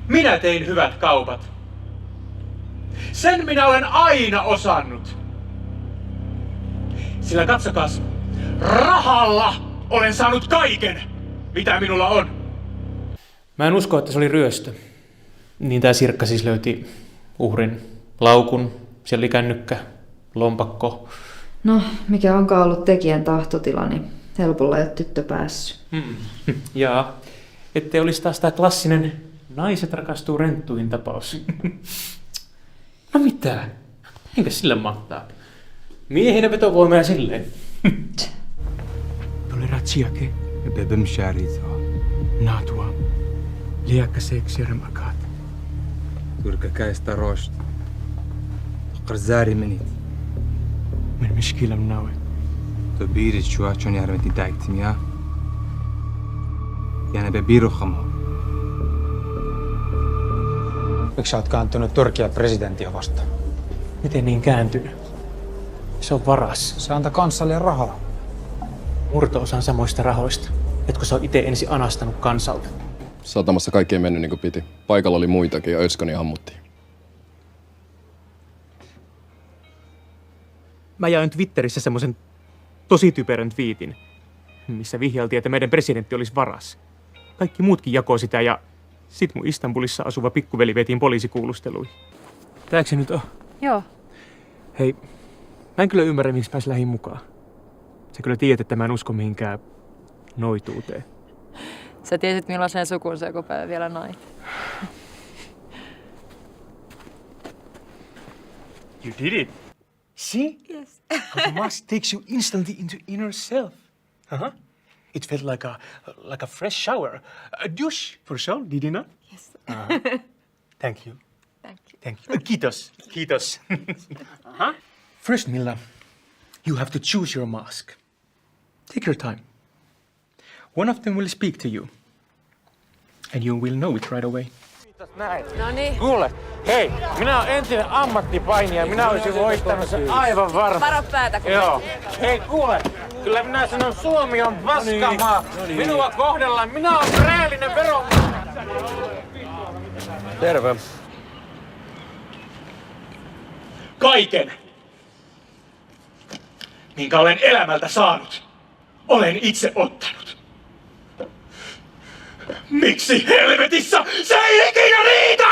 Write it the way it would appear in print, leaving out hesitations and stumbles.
Minä tein hyvät kaupat. Sen minä olen aina osannut. Sillä katsokas, rahalla olen saanut kaiken, mitä minulla on. Mä en usko, että se oli ryöstö. Niin tää Sirkka siis löyti uhrin laukun, siellä oli kännykkä, lompakko. No, mikä onkaan ollut tekijän tahtotila, niin helpolla ei ole tyttö päässyt. Jaa, ettei olisi taas tää klassinen naiset rakastuu renttuihin tapaus. No mitä? Enkä sille mahtaa? Miehinä vetovoimaa silleen. Toleratsiake bebem sharito. Natua. Liakka seksierem akat. Turka käistä rost. Qarzari menit. Min mishkila mnawe. To biiris chuachon yarmeti taiktim ya. Yani bebiru khamo. Miksi sä oot kääntynyt Turkia presidenttiä vastaan? Miten niin kääntynyt? Se on varas. Se antaa kansalle rahaa. Murto-osan samoista rahoista. Etkö sä oot ite ensin anastanut kansalta? Satamassa kaikki ei mennyt niin kuin piti. Paikalla oli muitakin ja Öskani ammuttiin. Mä jaoin Twitterissä semmoisen tosi typerän twiitin, missä vihjailtiin, että meidän presidentti olisi varas. Kaikki muutkin jakoi sitä ja sit mun Istanbulissa asuva pikkuveli vietiin poliisikuulusteluihin. Tääkö se nyt on? Joo. Hei, mä en kyllä ymmärrä, miksi mä lähdin mukaan. Sä kyllä tiedät, että mä en usko mihinkään noituuteen. Sä tiesit, millaisen sukunsa joku päivä vielä nait. You did it. See? Yes. How the mask takes you instantly into inner self. Uh-huh. It felt like a fresh shower. A douche, for sure, did it not? Yes. Uh-huh. Thank you. Thank you. Thank you. Kiitos. Kiitos. Uh-huh. First, Milla, you have to choose your mask. Take your time. One of them will speak to you. And you will know it right away. Noniin. Kuule, hei, minä olen entinen ammattipainija, minä olisin voittanut sen aivan varma. Varo päätä, kun Joo. Hei kuule, kyllä minä sanon Suomi on paskamaa. Minua kohdellaan, minä olen rehellinen vero. Terve. Kaiken, minkä olen elämältä saanut, olen itse ottanut. Miksi helvetissä se ei ikinä riitä?